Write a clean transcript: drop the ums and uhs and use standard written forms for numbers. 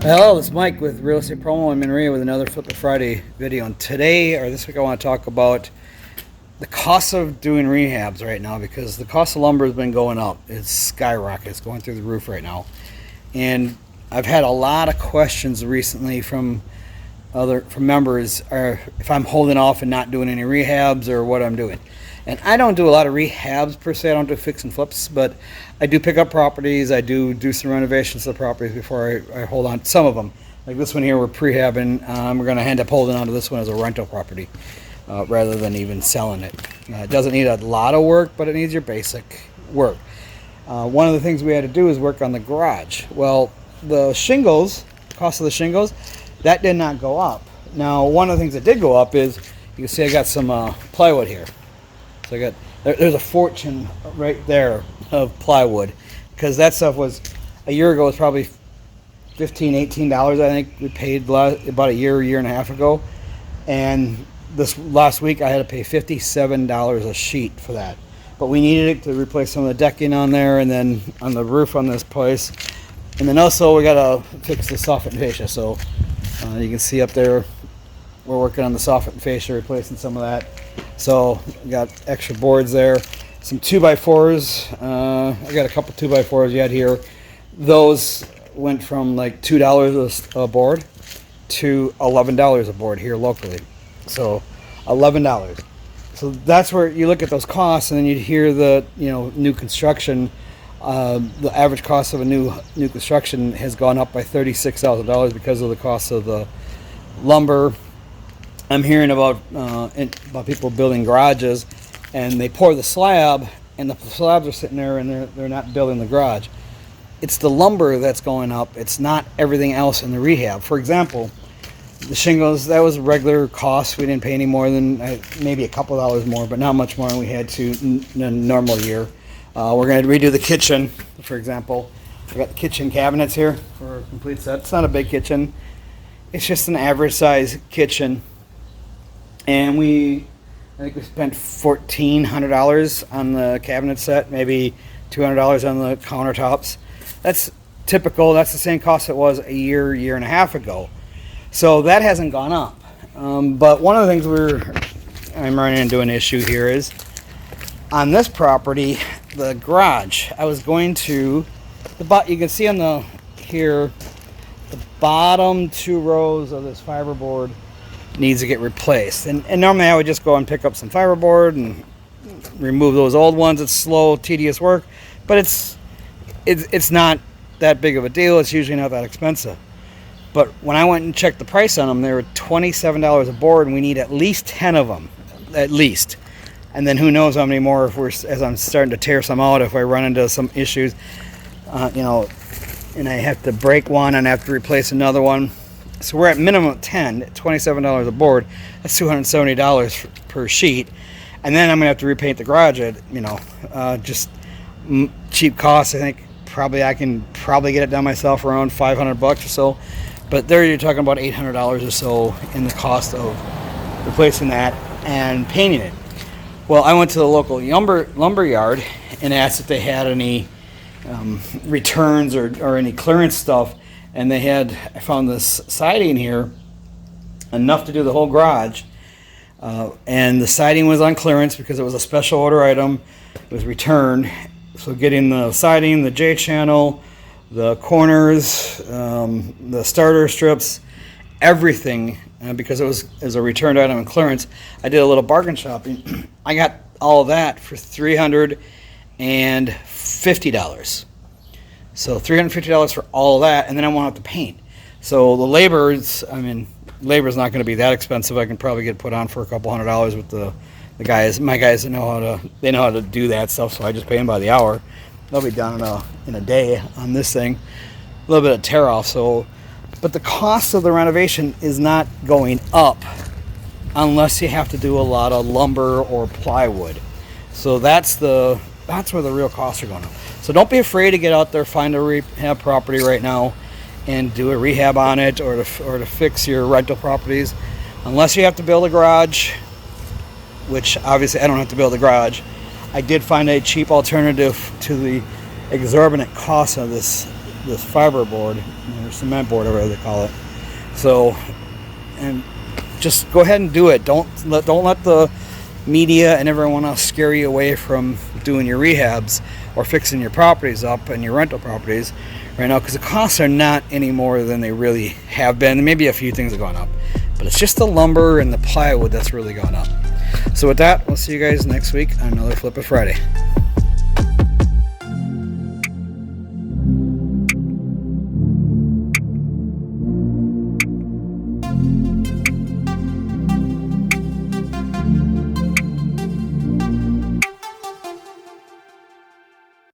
Hello, it's Mike with Real Estate Promo and MnREIA with another Flip It Friday video. And today, or this week, I want to talk about the cost of doing rehabs right now, because the cost of lumber has been going up. It's skyrocketed. It's going through the roof right now. And I've had a lot of questions recently from members, or if I'm holding off and not doing any rehabs or what I'm doing. And I don't do a lot of rehabs per se. I don't do fix and flips, but I do pick up properties. I do some renovations to the properties before I hold on to some of them. Like this one here, we're prehabbing. We're going to end up holding on to this one as a rental property rather than even selling it. It doesn't need a lot of work, but it needs your basic work. One of the things we had to do is work on the garage. Well, the shingles, cost of the shingles, that did not go up. Now, one of the things that did go up is, you can see I got some plywood here. So I got, there's a fortune right there of plywood, because that stuff was, a year ago, was probably $15, $18, I think we paid about a year and a half ago. And this last week I had to pay $57 a sheet for that. But we needed it to replace some of the decking on there, and then on the roof on this place. And then also we gotta fix the soffit and fascia. So you can see up there, we're working on the soffit and fascia, replacing some of that. So got extra boards there, some 2x4s. I got a couple 2x4s yet here. Those went from like $2 a board to $11 a board here locally. So $11. So that's where you look at those costs, and then you hear the new construction. The average cost of a new construction has gone up by $36,000 because of the cost of the lumber. I'm hearing about people building garages, and they pour the slab, and the slabs are sitting there, and they're not building the garage. It's the lumber that's going up. It's not everything else in the rehab. For example, the shingles, that was regular cost. We didn't pay any more than maybe a couple dollars more, but not much more than we had to in a normal year. We're going to redo the kitchen, for example. I got the kitchen cabinets here for a complete set. It's not a big kitchen. It's just an average size kitchen. And I think we spent $1,400 on the cabinet set, maybe $200 on the countertops. That's typical. That's the same cost it was a year and a half ago. So that hasn't gone up. But one of the things I'm running into an issue here is on this property, the garage. I was going to you can see on the bottom two rows of this fiberboard needs to get replaced, and normally I would just go and pick up some fiberboard and remove those old ones. It's slow, tedious work, but it's not that big of a deal. It's usually not that expensive. But when I went and checked the price on them, they were $27 a board, and we need at least 10 of them, at least. And then who knows how many more as I'm starting to tear some out, if I run into some issues, and I have to break one and I have to replace another one. So we're at minimum of 10, $27 a board. That's $270 per sheet. And then I'm going to have to repaint the garage at, just cheap costs. I think I can get it done myself around $500 or so. But there you're talking about $800 or so in the cost of replacing that and painting it. Well, I went to the local lumber yard and asked if they had any returns or any clearance stuff. And I found this siding here, enough to do the whole garage. And the siding was on clearance because it was a special order item. It was returned. So getting the siding, the J-channel, the corners, the starter strips, everything, because it was a returned item and clearance, I did a little bargain shopping. I got all of that for $350. So $350 for all of that, and then I won't have to paint. So the labor's not going to be that expensive. I can probably get put on for a couple $100 with the guys. My guys know how to do that stuff, so I just pay them by the hour. They'll be done in a day on this thing. A little bit of tear off. But the cost of the renovation is not going up unless you have to do a lot of lumber or plywood. So that's where the real costs are going up. So don't be afraid to get out there, find a rehab property right now, and do a rehab on it, or to fix your rental properties. Unless you have to build a garage, which obviously I don't have to build a garage. I did find a cheap alternative to the exorbitant cost of this this fiberboard or cement board, whatever they call it. So, and just go ahead and do it. Don't let the media and everyone else scare you away from doing your rehabs or fixing your properties up and your rental properties right now, because the costs are not any more than they really have been. Maybe a few things have gone up, but it's just the lumber and the plywood that's really gone up. So with that, we'll see you guys next week on another Flip It Friday.